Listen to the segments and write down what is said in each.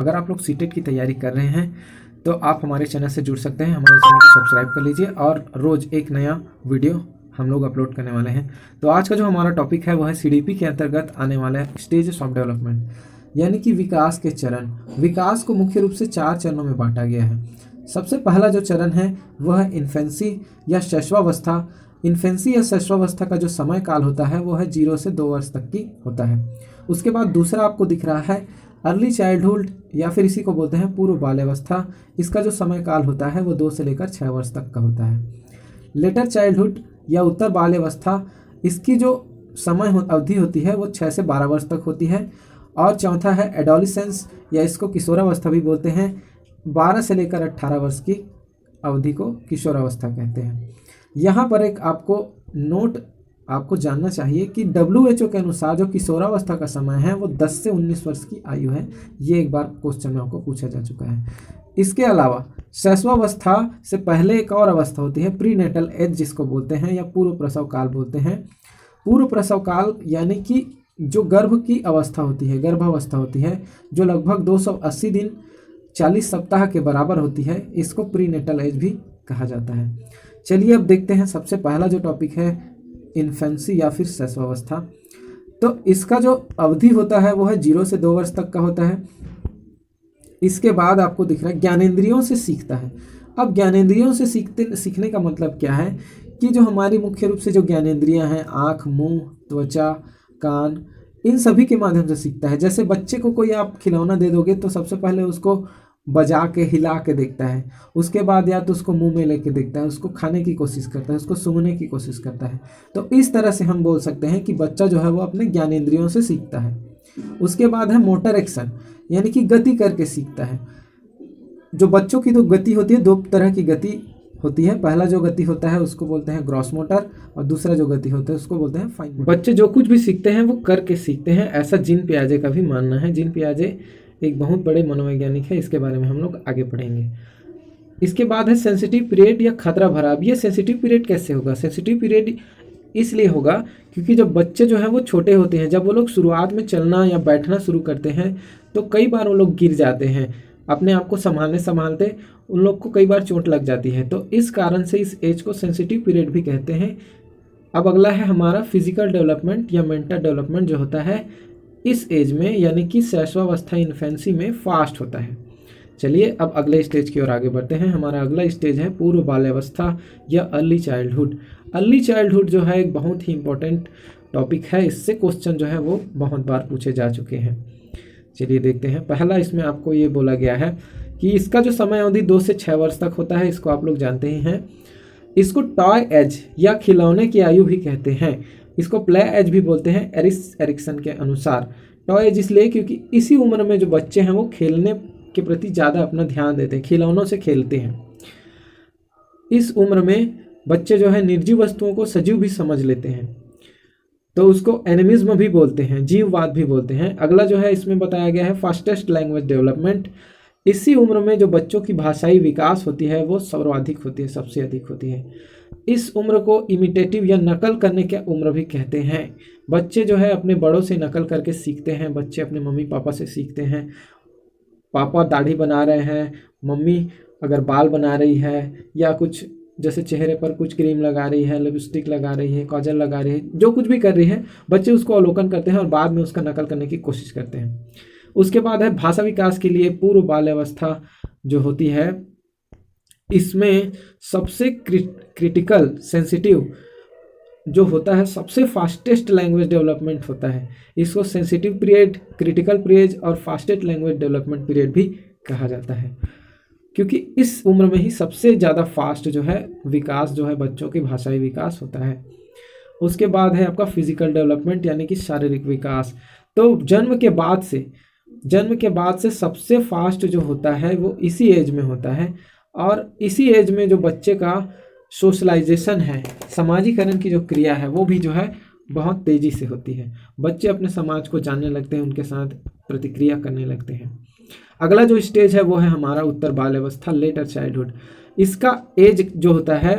अगर आप लोग सीटेट की तैयारी कर रहे हैं तो आप हमारे चैनल से जुड़ सकते हैं। हमारे चैनल को सब्सक्राइब कर लीजिए और रोज़ एक नया वीडियो हम लोग अपलोड करने वाले हैं। तो आज का जो हमारा टॉपिक है वो है सीडीपी के अंतर्गत आने वाला स्टेजेस ऑफ डेवलपमेंट, यानी कि विकास के चरण। विकास को मुख्य रूप से 4 चरणों में बांटा गया है। सबसे पहला जो चरण है वह है इन्फेंसी या शैशवावस्था। इन्फेंसी या शैशवावस्था का जो समय काल होता है वो है 0 से 2 वर्ष तक की होता है। उसके बाद दूसरा आपको दिख रहा है अर्ली चाइल्डहुड या फिर इसी को बोलते हैं पूर्व बाल्यावस्था। इसका जो समय काल होता है वो 2 से लेकर 6 वर्ष तक का होता है। लेटर चाइल्डहुड या उत्तर बाल्यावस्था, इसकी जो समय अवधि होती है वो 6 से 12 वर्ष तक होती है। और चौथा है एडोलिसेंस या इसको किशोरावस्था भी बोलते हैं। 12 से लेकर 18 वर्ष की अवधि को किशोरावस्था कहते हैं। यहाँ पर एक आपको नोट आपको जानना चाहिए कि WHO के अनुसार जो किशोरावस्था का समय है वो 10 से 19 वर्ष की आयु है। ये एक बार क्वेश्चन में आपको पूछा जा चुका है। इसके अलावा शैशवावस्था से पहले एक और अवस्था होती है प्रीनेटल एज, जिसको बोलते हैं या पूर्व प्रसव काल बोलते हैं। पूर्व प्रसव काल यानी कि जो गर्भ की अवस्था होती है, गर्भावस्था होती है, जो लगभग 280 दिन 40 सप्ताह के बराबर होती है, इसको प्रीनेटल एज भी कहा जाता है। चलिए अब देखते हैं सबसे पहला जो टॉपिक है इन्फेंसी या फिर शैशवावस्था। तो इसका जो अवधि होता है वो है 0 से 2 वर्ष तक का होता है। इसके बाद आपको दिख रहा है ज्ञानेंद्रियों से सीखता है। अब ज्ञानेंद्रियों से सीखने का मतलब क्या है कि जो हमारी मुख्य रूप से जो ज्ञानेंद्रियां हैं, आँख, मुंह, त्वचा, कान, इन सभी के माध्यम से सीखता है। जैसे बच्चे को कोई आप खिलौना दे दोगे तो सबसे पहले उसको बजा के हिला के देखता है, उसके बाद या तो उसको मुंह में लेके देखता है, उसको खाने की कोशिश करता है, उसको सूंघने की कोशिश करता है। तो इस तरह से हम बोल सकते हैं कि बच्चा जो है वो अपने ज्ञानेंद्रियों से सीखता है। उसके बाद है मोटर एक्शन, यानी कि गति करके सीखता है। जो बच्चों की तो गति होती है, 2 तरह की गति होती है। पहला जो गति होता है उसको बोलते हैं ग्रॉस मोटर और दूसरा जो गति होता है उसको बोलते हैं फाइन मोटर। बच्चे जो कुछ भी सीखते हैं वो करके सीखते हैं, ऐसा जीन पियाजे का भी मानना है। जीन पियाजे एक बहुत बड़े मनोवैज्ञानिक है, इसके बारे में हम लोग आगे पढ़ेंगे। इसके बाद है सेंसिटिव पीरियड या खतरा भरा। अब ये सेंसिटिव पीरियड कैसे होगा? सेंसिटिव पीरियड इसलिए होगा क्योंकि जब बच्चे जो हैं वो छोटे होते हैं, जब वो लोग शुरुआत में चलना या बैठना शुरू करते हैं तो कई बार वो लोग गिर जाते हैं। अपने आप को संभालते उन लोग को कई बार चोट लग जाती है। तो इस कारण से इस एज को सेंसिटिव पीरियड भी कहते हैं। अब अगला है हमारा फिजिकल डेवलपमेंट या मेंटल डेवलपमेंट, जो होता है इस एज में यानी कि शैशवावस्था इन्फेंसी में फास्ट होता है। चलिए अब अगले स्टेज की ओर आगे बढ़ते हैं। हमारा अगला स्टेज है पूर्व बाल्यावस्था या अर्ली चाइल्डहुड। अर्ली चाइल्डहुड जो है एक बहुत ही इंपॉर्टेंट टॉपिक है, इससे क्वेश्चन जो है वो बहुत बार पूछे जा चुके हैं। चलिए देखते हैं। पहला इसमें आपको ये बोला गया है कि इसका जो समय अवधि 2 से 6 वर्ष तक होता है, इसको आप लोग जानते ही हैं। इसको टॉय एज या खिलौने की आयु भी कहते हैं। इसको प्ले एज भी बोलते हैं एरिक्सन के अनुसार। टॉय एज इसलिए क्योंकि इसी उम्र में जो बच्चे हैं वो खेलने के प्रति ज़्यादा अपना ध्यान देते हैं, खिलौनों से खेलते हैं। इस उम्र में बच्चे जो है निर्जीव वस्तुओं को सजीव भी समझ लेते हैं, तो उसको एनिमिज्म भी बोलते हैं, जीववाद भी बोलते हैं। अगला जो है इसमें बताया गया है फास्टेस्ट लैंग्वेज डेवलपमेंट। इसी उम्र में जो बच्चों की भाषाई विकास होती है वो सर्वाधिक होती है, सबसे अधिक होती है। इस उम्र को इमिटेटिव या नकल करने की उम्र भी कहते हैं। बच्चे जो है अपने बड़ों से नकल करके सीखते हैं। बच्चे अपने मम्मी पापा से सीखते हैं। पापा दाढ़ी बना रहे हैं, मम्मी अगर बाल बना रही है या कुछ जैसे चेहरे पर कुछ क्रीम लगा रही है, लिपस्टिक लगा रही है, काजल लगा रही है, जो कुछ भी कर रही है, बच्चे उसको अवलोकन करते हैं और बाद में उसका नकल करने की कोशिश करते हैं। उसके बाद है भाषा विकास के लिए पूर्व बाल्यावस्था जो होती है, इसमें सबसे क्रिटिकल सेंसिटिव जो होता है, सबसे फास्टेस्ट लैंग्वेज डेवलपमेंट होता है। इसको सेंसिटिव पीरियड, क्रिटिकल पीरियड और फास्टेस्ट लैंग्वेज डेवलपमेंट पीरियड भी कहा जाता है, क्योंकि इस उम्र में ही सबसे ज़्यादा फास्ट जो है विकास जो है बच्चों की भाषाई विकास होता है। उसके बाद है आपका फिजिकल डेवलपमेंट यानी कि शारीरिक विकास। तो जन्म के बाद से सबसे फास्ट जो होता है वो इसी एज में होता है। और इसी एज में जो बच्चे का सोशलाइजेशन है, समाजीकरण की जो क्रिया है, वो भी जो है बहुत तेज़ी से होती है। बच्चे अपने समाज को जानने लगते हैं, उनके साथ प्रतिक्रिया करने लगते हैं। अगला जो स्टेज है वो है हमारा उत्तर बाल्यावस्था, लेटर चाइल्डहुड। इसका एज जो होता है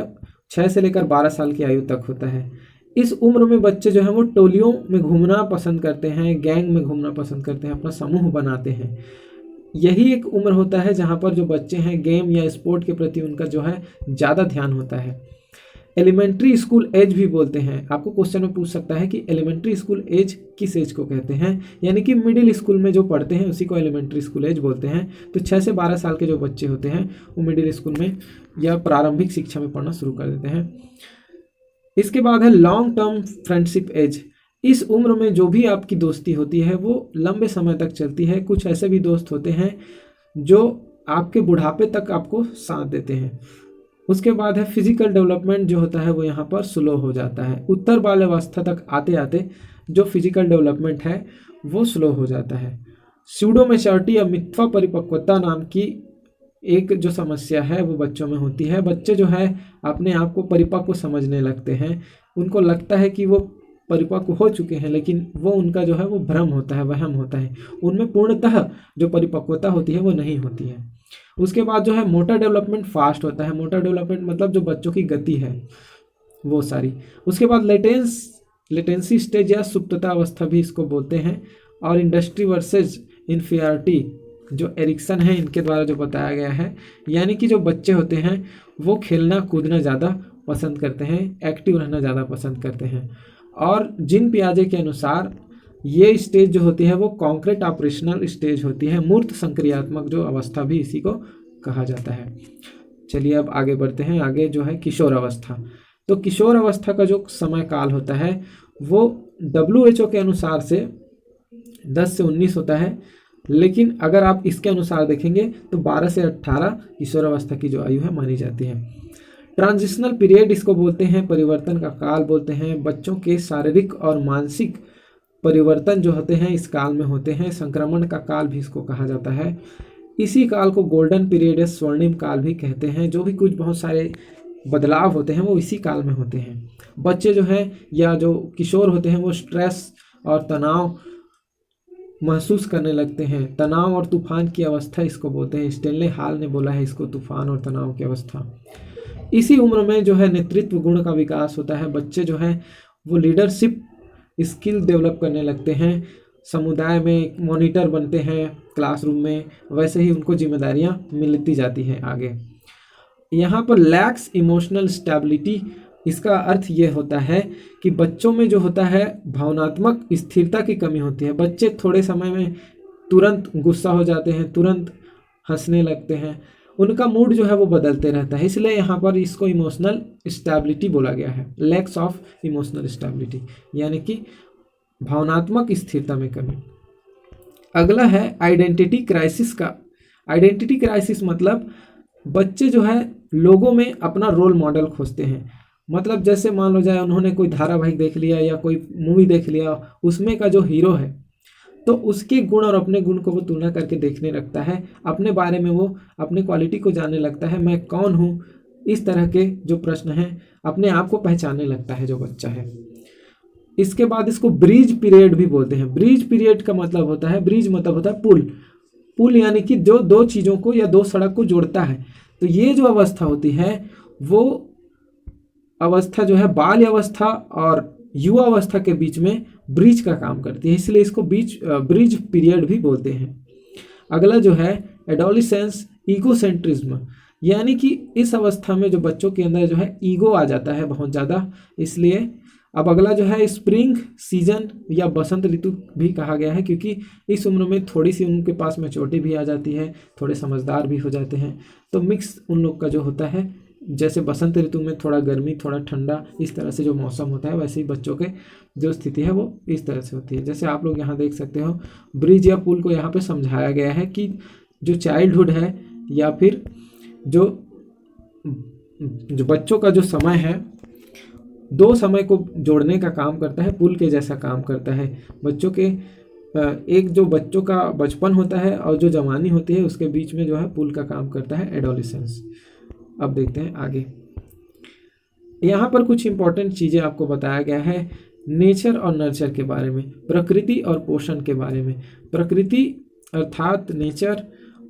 6 से लेकर 12 साल की आयु तक होता है। इस उम्र में बच्चे जो हैं वो टोलियों में घूमना पसंद करते हैं, गैंग में घूमना पसंद करते हैं, अपना समूह बनाते हैं। यही एक उम्र होता है जहाँ पर जो बच्चे हैं गेम या स्पोर्ट के प्रति उनका जो है ज़्यादा ध्यान होता है। एलिमेंट्री स्कूल एज भी बोलते हैं। आपको क्वेश्चन में पूछ सकता है कि एलिमेंट्री स्कूल एज किस एज को कहते हैं, यानी कि मिडिल स्कूल में जो पढ़ते हैं उसी को एलिमेंट्री स्कूल एज बोलते हैं। तो 6 से 12 साल के जो बच्चे होते हैं वो मिडिल स्कूल में या प्रारंभिक शिक्षा में पढ़ना शुरू कर देते हैं। इसके बाद है लॉन्ग टर्म फ्रेंडशिप एज। इस उम्र में जो भी आपकी दोस्ती होती है वो लंबे समय तक चलती है। कुछ ऐसे भी दोस्त होते हैं जो आपके बुढ़ापे तक आपको साथ देते हैं। उसके बाद है फिजिकल डेवलपमेंट जो होता है वो यहाँ पर स्लो हो जाता है। उत्तर बाल्यावस्था तक आते आते जो फिजिकल डेवलपमेंट है वो स्लो हो जाता है। स्यूडो मैच्योरिटी या मिथ्या परिपक्वता नाम की एक जो समस्या है वो बच्चों में होती है। बच्चे जो है अपने आप को परिपक्व समझने लगते हैं, उनको लगता है कि वो परिपक्व हो चुके हैं, लेकिन वो उनका जो है वो भ्रम होता है, वहम होता है। उनमें पूर्णतः जो परिपक्वता होती है वो नहीं होती है। उसके बाद जो है मोटर डेवलपमेंट फास्ट होता है। मोटर डेवलपमेंट मतलब जो बच्चों की गति है वो सारी। उसके बाद लेटेंसी स्टेज या सुप्तता अवस्था भी इसको बोलते हैं। और इंडस्ट्री वर्सेज इन्फीरियरिटी जो एरिक्सन है इनके द्वारा जो बताया गया है, यानी कि जो बच्चे होते हैं वो खेलना कूदना ज़्यादा पसंद करते हैं, एक्टिव रहना ज़्यादा पसंद करते हैं। और जिन पियाजे के अनुसार ये स्टेज जो होती है वो कॉन्क्रीट ऑपरेशनल स्टेज होती है। मूर्त संक्रियात्मक जो अवस्था भी इसी को कहा जाता है। चलिए अब आगे बढ़ते हैं। आगे जो है किशोर अवस्था। तो किशोर अवस्था का जो समय काल होता है वो WHO के अनुसार से 10 से 19 होता है, लेकिन अगर आप इसके अनुसार देखेंगे तो 12 से 18 किशोर अवस्था की जो आयु है मानी जाती है। ट्रांजिशनल पीरियड इसको बोलते हैं, परिवर्तन का काल बोलते हैं। बच्चों के शारीरिक और मानसिक परिवर्तन जो होते हैं इस काल में होते हैं। संक्रमण का काल भी इसको कहा जाता है। इसी काल को गोल्डन पीरियड या स्वर्णिम काल भी कहते हैं। जो भी कुछ बहुत सारे बदलाव होते हैं वो इसी काल में होते हैं। बच्चे जो हैं या जो किशोर होते हैं वो स्ट्रेस और तनाव महसूस करने लगते हैं। तनाव और तूफान की अवस्था इसको बोलते हैं। स्टेनले हॉल ने बोला है इसको तूफान और तनाव की अवस्था। इसी उम्र में जो है नेतृत्व गुण का विकास होता है। बच्चे जो है वो लीडरशिप स्किल डेवलप करने लगते हैं। समुदाय में मॉनिटर बनते हैं क्लासरूम में, वैसे ही उनको जिम्मेदारियां मिलती जाती हैं आगे। यहाँ पर लैक्स इमोशनल स्टेबिलिटी, इसका अर्थ ये होता है कि बच्चों में जो होता है भावनात्मक स्थिरता की कमी होती है। बच्चे थोड़े समय में तुरंत गुस्सा हो जाते हैं, तुरंत हंसने लगते हैं, उनका मूड जो है वो बदलते रहता है। इसलिए यहाँ पर इसको इमोशनल स्टेबिलिटी बोला गया है, लैक्स ऑफ इमोशनल स्टेबिलिटी, यानी कि भावनात्मक स्थिरता में कमी। अगला है आइडेंटिटी क्राइसिस का। आइडेंटिटी क्राइसिस मतलब बच्चे जो है लोगों में अपना रोल मॉडल खोजते हैं। मतलब जैसे मान लो जाए उन्होंने कोई धारावाहिक देख लिया या कोई मूवी देख लिया, उसमें का जो हीरो है तो उसके गुण और अपने गुण को वो तुलना करके देखने लगता है। अपने बारे में वो अपने क्वालिटी को जानने लगता है, मैं कौन हूँ, इस तरह के जो प्रश्न हैं अपने आप को पहचानने लगता है जो बच्चा है। इसके बाद इसको ब्रिज पीरियड भी बोलते हैं। ब्रिज पीरियड का मतलब होता है, ब्रिज मतलब होता है पुल। पुल यानी कि जो दो चीज़ों को या दो सड़क को जोड़ता है। तो ये जो अवस्था होती है वो अवस्था जो है बाल्य अवस्था और युवा अवस्था के बीच में ब्रिज का काम करती है, इसलिए इसको ब्रिज पीरियड भी बोलते हैं। अगला जो है एडोलिसेंस ईगोसेंट्रिज्म, यानी कि इस अवस्था में जो बच्चों के अंदर जो है ईगो आ जाता है बहुत ज़्यादा, इसलिए अब अगला जो है स्प्रिंग सीजन या बसंत ऋतु भी कहा गया है, क्योंकि इस उम्र में थोड़ी सी उनके पास मैच्योरिटी भी आ जाती है, थोड़े समझदार भी हो जाते हैं। तो मिक्स उन लोग का जो होता है, जैसे बसंत ऋतु में थोड़ा गर्मी थोड़ा ठंडा इस तरह से जो मौसम होता है, वैसे ही बच्चों के जो स्थिति है वो इस तरह से होती है। जैसे आप लोग यहाँ देख सकते हो ब्रिज या पुल को यहाँ पे समझाया गया है कि जो चाइल्डहुड है या फिर जो बच्चों का जो समय है, दो समय को जोड़ने का काम करता है, पुल के जैसा काम करता है। बच्चों के एक जो बच्चों का बचपन होता है और जो जवानी होती है उसके बीच में जो है पुल का काम करता है एडोलिसेंस। अब देखते हैं आगे। यहाँ पर कुछ इंपॉर्टेंट चीज़ें आपको बताया गया है नेचर और नर्चर के बारे में, प्रकृति और पोषण के बारे में। प्रकृति अर्थात नेचर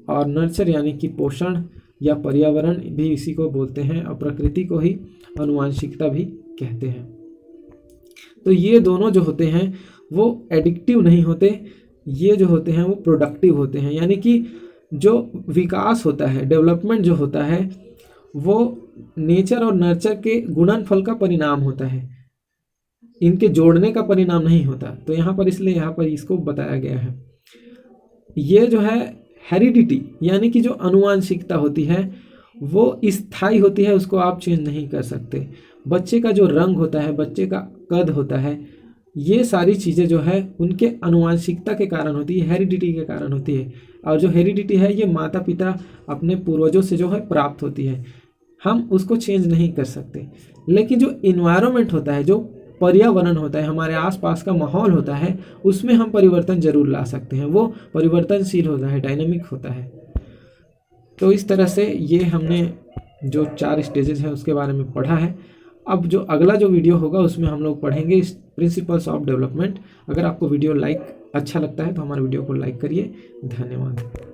और नर्चर यानी कि पोषण या पर्यावरण भी इसी को बोलते हैं, और प्रकृति को ही आनुवंशिकता भी कहते हैं। तो ये दोनों जो होते हैं वो एडिक्टिव नहीं होते, ये जो होते हैं वो प्रोडक्टिव होते हैं, यानी कि जो विकास होता है, डेवलपमेंट जो होता है, वो नेचर और नर्चर के गुणनफल का परिणाम होता है, इनके जोड़ने का परिणाम नहीं होता। तो यहाँ पर इसलिए यहाँ पर इसको बताया गया है। ये जो है हेरिडिटी यानी कि जो आनुवांशिकता होती है वो स्थायी होती है, उसको आप चेंज नहीं कर सकते। बच्चे का जो रंग होता है, बच्चे का कद होता है, ये सारी चीज़ें जो है उनके आनुवांशिकता के कारण होती है, हेरिडिटी के कारण होती है। और जो हेरिडिटी है ये माता पिता अपने पूर्वजों से जो है प्राप्त होती है, हम उसको चेंज नहीं कर सकते। लेकिन जो इन्वायरमेंट होता है, जो पर्यावरण होता है, हमारे आसपास का माहौल होता है, उसमें हम परिवर्तन जरूर ला सकते हैं। वो परिवर्तनशील होता है, डायनामिक होता है। तो इस तरह से ये हमने जो 4 स्टेजेस हैं उसके बारे में पढ़ा है। अब जो अगला जो वीडियो होगा उसमें हम लोग पढ़ेंगे प्रिंसिपल्स ऑफ डेवलपमेंट। अगर आपको वीडियो अच्छा लगता है तो हमारे वीडियो को लाइक करिए। धन्यवाद।